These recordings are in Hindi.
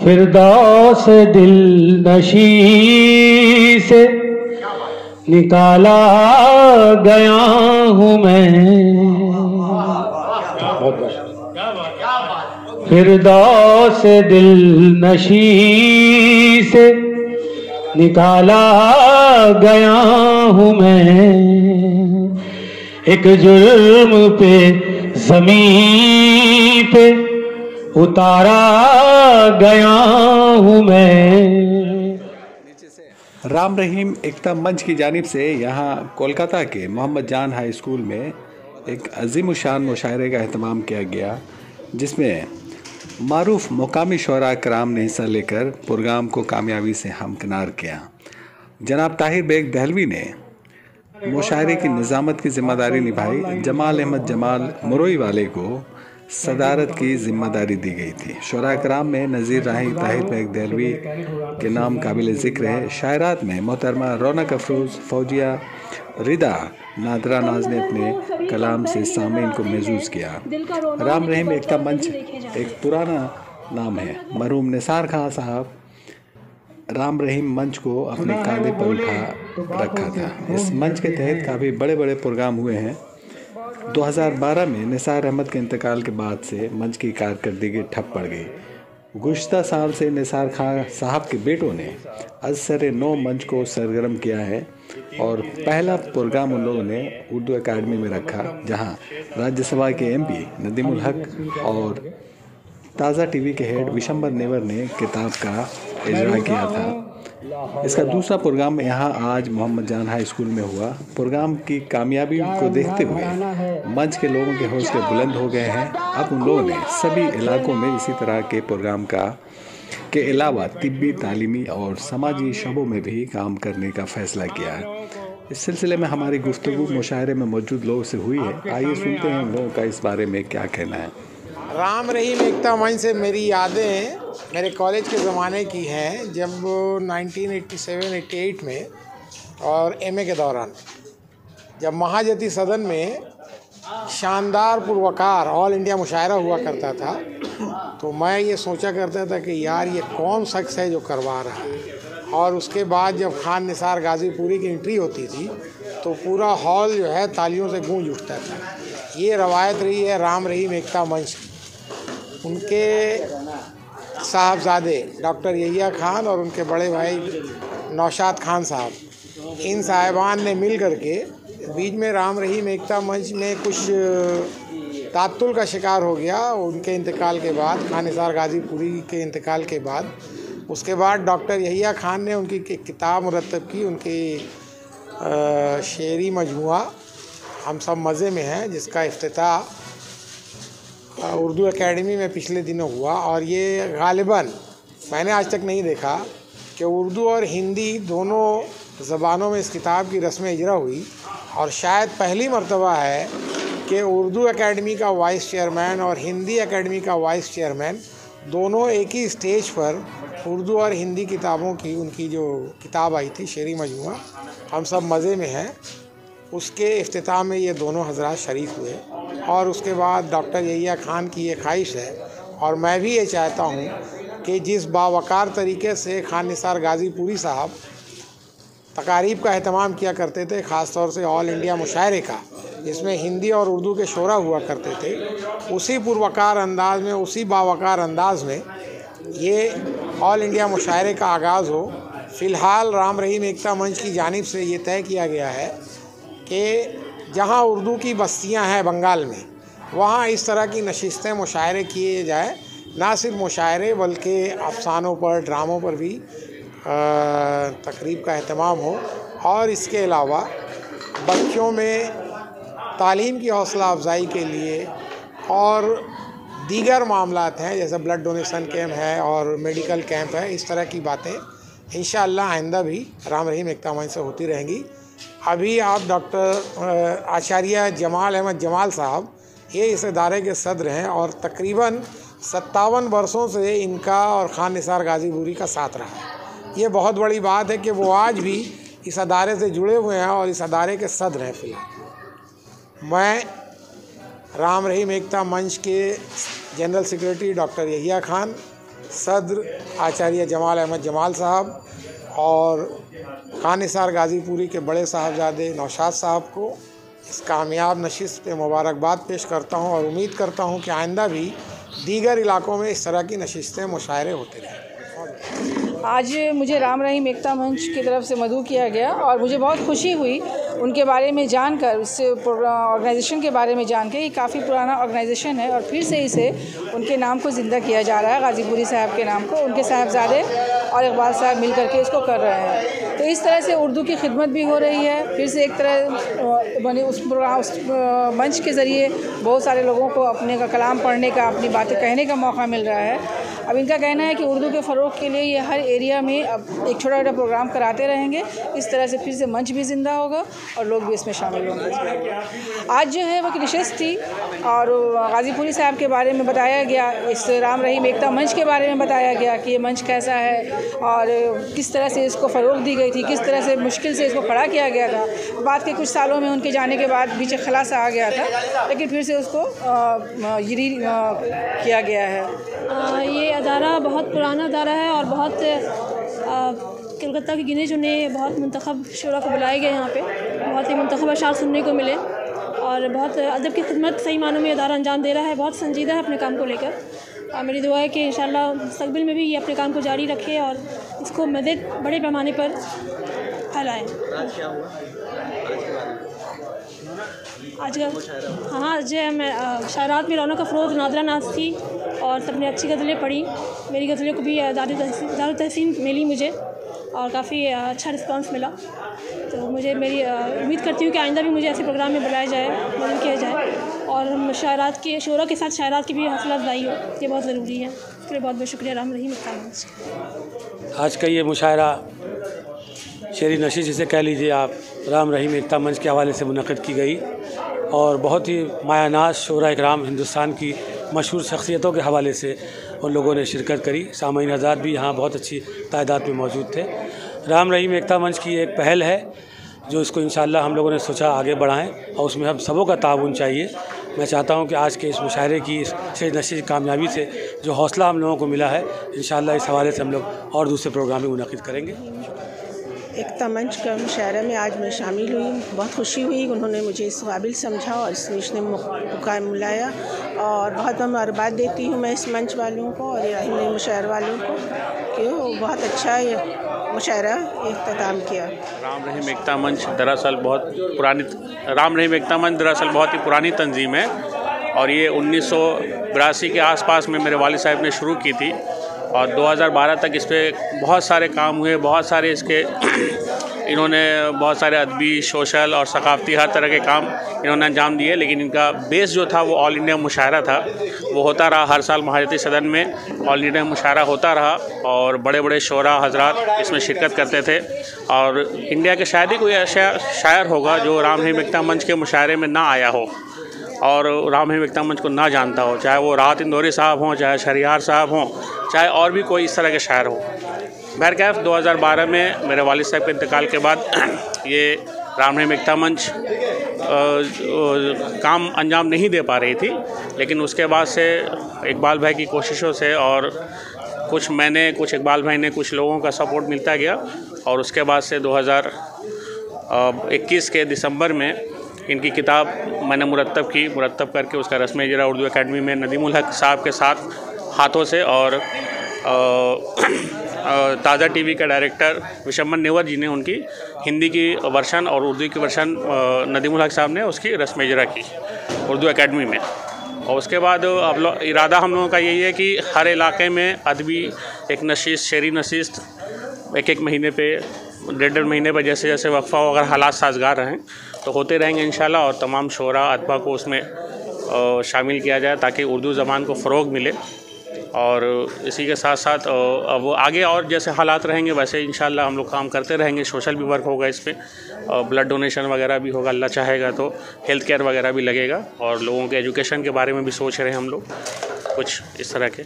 फिरदौस दिल नशी से निकाला गया हूँ मैं। फिरदौस दिल नशी से निकाला गया हूँ मैं। एक जुर्म पे ज़मीं पे उतारा गया हूँ मैं। राम रहीम एकता मंच की जानिब से यहाँ कोलकाता के मोहम्मद जान हाई स्कूल में एक अजीम शान मुशायरे का अहतमाम किया गया, जिसमें मारूफ मुकामी शोरा कराम ने हिस्सा लेकर प्रोग्राम को कामयाबी से हमकिनार किया। जनाब ताहिर बेग दहलवी ने मुशायरे की निज़ामत की जिम्मेदारी निभाई। जमाल अहमद जमाल मुरोई वाले को सदारत की जिम्मेदारी दी गई थी। शोरा कराम में नज़ीर राही, ताहिर बेग दहलवी के नाम काबिल ज़िक्र है। शायरात में मोहतरमा रौनक अफरोज़, फौजिया, रिदा, नादरा नाज ने अपने कलाम से सामीन को महसूस किया। राम रहीम एकता मंच एक पुराना नाम है। मरहूम निसार खां साहब राम रहीम मंच को अपने कांधे पर उठा रखा था। इस मंच के तहत काफ़ी बड़े बड़े प्रोग्राम हुए हैं। 2012 में निसार अहमद के इंतकाल के बाद से मंच की कारकर्दगी ठप पड़ गई। गुज़श्ता साल से निसार खां साहब के बेटों ने असर नौ मंच को सरगर्म किया है और पहला प्रोग्राम उन लोगों ने उर्दू एकेडमी में रखा, जहां राज्यसभा के MP नदीमुल हक और ताज़ा TV के हेड विशंबर नेवर ने किताब का इजरा किया था। इसका दूसरा प्रोग्राम यहाँ आज मोहम्मद जान हाई स्कूल में हुआ। प्रोग्राम की कामयाबी को देखते हुए मंच के लोगों के हौसले बुलंद हो गए हैं। अब उन लोगों ने सभी इलाकों में इसी तरह के प्रोग्राम के अलावा तिब्बी, तालीमी और समाजी शोबों में भी काम करने का फैसला किया है। इस सिलसिले में हमारी गुफ्तगू मुशायरे में मौजूद लोगों से हुई है। आइए सुनते हैं उन लोगों का इस बारे में क्या कहना है। राम रहीम एकता मंच से मेरी यादें मेरे कॉलेज के ज़माने की हैं, जब 1987-88 में और MA के दौरान, जब महाजती सदन में शानदार पुरवकार ऑल इंडिया मुशायरा हुआ करता था, तो मैं ये सोचा करता था कि यार ये कौन शख्स है जो करवा रहा है। और उसके बाद जब खान निसार गाज़ीपुरी की एंट्री होती थी तो पूरा हॉल जो है तालियों से गूंज उठता था। ये रवायत रही है राम रहीम एकता मंच की। उनके साहबजादे डॉक्टर यहिया खान और उनके बड़े भाई नौशाद खान साहब, इन साहिबान ने मिल करके बीच में राम रहीम एकता मंच में कुछ तात्तुल का शिकार हो गया उनके इंतकाल के बाद, खान निसार गाज़ीपुरी के इंतकाल के बाद। उसके बाद डॉक्टर यहिया खान ने उनकी किताब मुरतब की, उनकी शेरी मजमुआ हम सब मज़े में हैं, जिसका इफ्तिताह उर्दू एकेडमी में पिछले दिनों हुआ। और ये गालिबन मैंने आज तक नहीं देखा कि उर्दू और हिंदी दोनों ज़बानों में इस किताब की रस्म इजरा हुई। और शायद पहली मर्तबा है कि उर्दू एकेडमी का वाइस चेयरमैन और हिंदी एकेडमी का वाइस चेयरमैन दोनों एक ही स्टेज पर उर्दू और हिंदी किताबों की, उनकी जो किताब आई थी शेरी मजमुआ हम सब मज़े में हैं, उसके इफ्तिताह में ये दोनों हजरात शरीक हुए। और उसके बाद डॉक्टर यहिया खान की ये ख्वाहिश है और मैं भी ये चाहता हूँ कि जिस बावकार तरीके से खान निसार गाज़ीपुरी साहब तकारीब का अहतमाम किया करते थे, ख़ास तौर से ऑल इंडिया मुशायरे का, जिसमें हिंदी और उर्दू के शोरा हुआ करते थे, उसी पुरवकार अंदाज में, उसी बावकार अंदाज में ये ऑल इंडिया मुशायरे का आगाज़ हो। फ़िलहाल राम रहीम एकता मंच की जानिब से ये तय किया गया है कि जहाँ उर्दू की बस्तियाँ हैं बंगाल में, वहाँ इस तरह की नशिस्तें मुशायरे किए जाए। ना सिर्फ मुशायरे बल्कि अफसानों पर, ड्रामों पर भी तकरीब का अहतमाम हो। और इसके अलावा बच्चों में तालीम की हौसला अफजाई के लिए और दीगर मामलात हैं, जैसे ब्लड डोनेशन कैंप है और मेडिकल कैंप है, इस तरह की बातें इंशाअल्लाह आइंदा भी राम रहीम एकता मंच से होती रहेंगी। अभी आप डॉक्टर आचार्य जमाल अहमद जमाल साहब ये इस इदारे के सदर हैं और तकरीबन 57 वर्षों से इनका और खान निसार गाज़ीपुरी का साथ रहा है। ये बहुत बड़ी बात है कि वो आज भी इस अदारे से जुड़े हुए हैं और इस अदारे के सदर हैं। फ़िलहाल मैं राम रहीम एकता मंच के general secretary doctor Yahya Khan सदर आचार्य जमाल अहमद जमाल साहब और खान निसार गाज़ीपुरी के बड़े साहबजादे नौशाद साहब को इस कामयाब नशिस्त पे मुबारकबाद पेश करता हूँ और उम्मीद करता हूँ कि आइंदा भी दीगर इलाकों में इस तरह की नशिस्तें मुशायरे होते रहें। आज मुझे राम रहीम एकता मंच की तरफ से मदऊ किया गया और मुझे बहुत खुशी हुई उनके बारे में जानकर, इससे ऑर्गेनाइजेशन के बारे में जान के। ये काफ़ी पुराना ऑर्गेनाइजेशन है और फिर से इसे उनके नाम को ज़िंदा किया जा रहा है, गाज़ीपुरी साहब के नाम को। उनके साहबजादे और इकबाल साहब मिल करके इसको कर रहे हैं। तो इस तरह से उर्दू की खिदमत भी हो रही है। फिर से एक तरह बने उस मंच के ज़रिए बहुत सारे लोगों को अपने का कलाम पढ़ने का, अपनी बातें कहने का मौका मिल रहा है। अब इनका कहना है कि उर्दू के फ़रोग़ के लिए ये हर एरिया में अब एक छोटा छोटा प्रोग्राम कराते रहेंगे। इस तरह से फिर से मंच भी ज़िंदा होगा और लोग भी इसमें शामिल होंगे। आज जो है वो एक नशिस्त थी और गाज़ीपुरी साहब के बारे में बताया गया, इस राम रहीम एकता मंच के बारे में बताया गया कि ये मंच कैसा है और किस तरह से इसको फ़रोग़ दी गई थी, किस तरह से मुश्किल से इसको खड़ा किया गया था। बाद के कुछ सालों में उनके जाने के बाद बीच खला सा आ गया था, लेकिन फिर से उसको किया गया है। ये अदारा बहुत पुराना अदारा है और बहुत कलकत्ता के गिने चुने बहुत मुंतखब शुरा को बुलाए गए यहाँ पे। बहुत ही मुंतखब अशार सुनने को मिले और बहुत अदब की खिदमत सही मानों में अदारा अंजाम दे रहा है। बहुत संजीदा है अपने काम को लेकर और मेरी दुआ है कि इंशाअल्लाह मुस्तक़बिल में भी ये अपने काम को जारी रखे और इसको मज़ीद बड़े पैमाने पर फैलाएँ। आज का हाँ जो है शायरात में रौनक अफरोज़ नादरा नाज थी और सबने अच्छी गज़लें पढ़ी। मेरी गज़लों को भी दारुल तहसीन मिली मुझे और काफ़ी अच्छा रिस्पांस मिला। तो मुझे मेरी उम्मीद करती हूँ कि आइंदा भी मुझे ऐसे प्रोग्राम में बुलाया जाए, मदद किया जाए और शायरात के शोरा के साथ शायरात की भी हौसला अफजाई हो, ये बहुत ज़रूरी है। इसके लिए बहुत बहुत शुक्रिया राम रहीम एकता मंच। आज का ये मुशायरा शेरी नशीद जिसे कह लीजिए आप, राम रहीम एकता मंच के हवाले से मुनक़िद की गई और बहुत ही मायानाज़ शोरा इकराम हिंदुस्तान की मशहूर शख्सियतों के हवाले से उन लोगों ने शिरकत करी। सामाईन हज़रात भी यहाँ बहुत अच्छी तादाद में मौजूद थे। राम रहीम एकता मंच की एक पहल है जो इसको इंशाअल्लाह हम लोगों ने सोचा आगे बढ़ाएं और उसमें हम सबों का ताउन चाहिए। मैं चाहता हूं कि आज के इस मुशायरे की इस शेर नशीद कामयाबी से जो हौसला हम लोगों को मिला है, इंशाअल्लाह इस हवाले से हम लोग और दूसरे प्रोग्राम भी मुनक़िद करेंगे। एकता मंच का मुशायरा में आज मैं शामिल हुई, बहुत खुशी हुई। उन्होंने मुझे इस काबिल समझा और इसने मौका मिलाया और बहुत मुबारकबाद देती हूँ मैं इस मंच वालों को और ये मुशायरे वालों को कि वो बहुत अच्छा मुशायरा इख्तिताम किया। राम रहीम एकता मंच दरअसल बहुत ही पुरानी तंजीम है और ये 1982 के आसपास में मेरे वालिद साहब ने शुरू की थी और 2012 तक इस पर बहुत सारे काम हुए। बहुत सारे इसके इन्होंने बहुत सारे अदबी, सोशल और सकाफ़ती हर तरह के काम इन्होंने अंजाम दिए। लेकिन इनका बेस जो था वो ऑल इंडिया मुशायरा था, वो होता रहा। हर साल महाजती सदन में ऑल इंडिया मुशायरा होता रहा और बड़े बड़े शोरा हजरात इसमें शिरकत करते थे। और इंडिया के शायद ही कोई ऐसा शायर होगा जो राम रहीम एकता मंच के मुशायरे में ना आया हो और राम रहीम एकता मंच को ना जानता हो, चाहे वो राहत इंदौरी साहब हों, चाहे शहरियार साहब हों, चाहे और भी कोई इस तरह के शायर हो। बहरकैफ 2012 में मेरे वालिद साहब के इंतकाल के बाद ये राम रहीम एकता मंच काम अंजाम नहीं दे पा रही थी। लेकिन उसके बाद से इकबाल भाई की कोशिशों से और कुछ इकबाल भाई ने कुछ लोगों का सपोर्ट मिलता गया और उसके बाद से 2021 के दिसंबर में इनकी किताब मैंने मुरत्तब करके उसका रस्म इजरा उर्दू एकेडमी में नदीमुल हक साहब के साथ हाथों से और ताज़ा टीवी के डायरेक्टर विशम्बन नेवर जी ने उनकी हिंदी की वर्शन और उर्दू की वर्शन नदीमुल हक साहब ने उसकी रस्म इजरा की उर्दू एकेडमी में। और उसके बाद इरादा हम लोगों का यही है कि हर इलाके में अदबी एक नशीस्त, शेरी नशीस्त एक महीने पे, डेढ़ महीने पर जैसे जैसे वक्फा हो, अगर हालात साजगार रहें तो होते रहेंगे इंशाल्लाह। और तमाम शोरा अदबा को उसमें शामिल किया जाए ताकि उर्दू ज़बान को फ़रोग़ मिले। और इसी के साथ साथ अब आगे और जैसे हालात रहेंगे वैसे इंशाल्लाह हम लोग काम करते रहेंगे। सोशल भी वर्क होगा इस पर, ब्लड डोनेशन वगैरह भी होगा, अल्लाह चाहेगा तो हेल्थ केयर वगैरह भी लगेगा और लोगों के एजुकेशन के बारे में भी सोच रहे हैं हम लोग कुछ इस तरह के।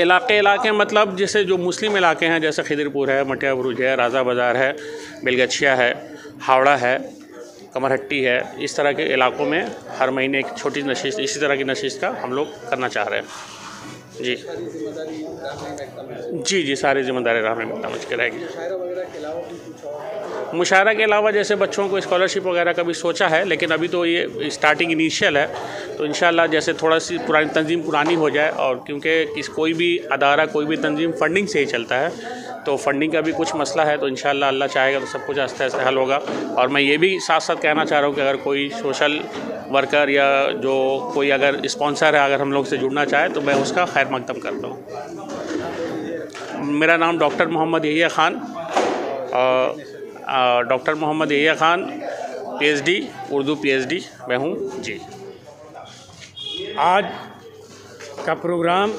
इलाके मतलब जैसे जो मुस्लिम इलाके हैं, जैसे खिदिरपुर है, मटिया बुरुज है, राजा बाज़ार है, बेलगछिया है, हावड़ा है कमरहट्टी है, इस तरह के इलाकों में हर महीने एक छोटी नशिस्त इसी तरह की नशिस्त का हम लोग करना चाह रहे हैं। जी जी जी, सारी जिम्मेदारी राम रहीम एकता मंच के रहेगी। मुशायरा के अलावा जैसे बच्चों को स्कॉलरशिप वगैरह का भी सोचा है, लेकिन अभी तो ये स्टार्टिंग इनिशियल है, तो इंशाल्लाह जैसे थोड़ा सी पुरानी तंजीम पुरानी हो जाए, और क्योंकि कोई भी अदारा कोई भी तंजीम फंडिंग से ही चलता है, तो फंडिंग का भी कुछ मसला है, तो इंशाल्लाह अल्लाह चाहेगा तो सब कुछ आस्ते आस्ते हल होगा। और मैं ये भी साथ साथ कहना चाह रहा हूँ कि अगर कोई सोशल वर्कर या जो कोई अगर स्पॉन्सर है अगर हम लोग से जुड़ना चाहे तो मैं उसका खैर मकदम करता हूँ। मेरा नाम doctor Mohammad Yahiya Khan, doctor Mohammad Yahiya Khan, PhD Urdu PhD मैं हूँ जी। आज का प्रोग्राम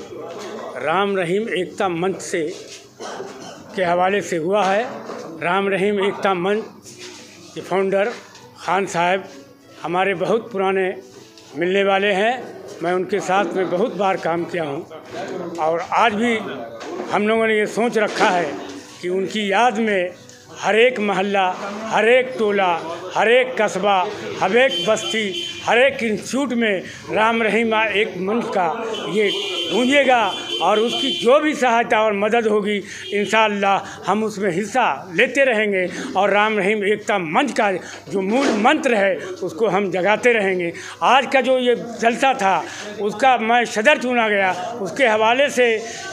राम रहीम एकता मंच से के हवाले से हुआ है। राम रहीम एकता मंच के फाउंडर खान साहब हमारे बहुत पुराने मिलने वाले हैं। मैं उनके साथ में बहुत बार काम किया हूँ, और आज भी हम लोगों ने ये सोच रखा है कि उनकी याद में हर एक मोहल्ला, हर एक टोला, हर एक कस्बा, हर एक बस्ती, हर एक इंस्टीट्यूट में राम रहीम एक मंच का ये गूंजेगा, और उसकी जो भी सहायता और मदद होगी इंशाअल्लाह हम उसमें हिस्सा लेते रहेंगे, और राम रहीम एकता मंच का जो मूल मंत्र है उसको हम जगाते रहेंगे। आज का जो ये जलसा था उसका मैं सदर चुना गया, उसके हवाले से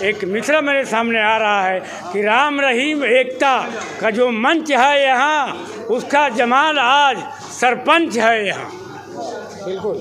एक मिसरा मेरे सामने आ रहा है कि राम रहीम एकता का जो मंच है यहाँ, उसका जमाल आज सरपंच है यहाँ। बिल्कुल।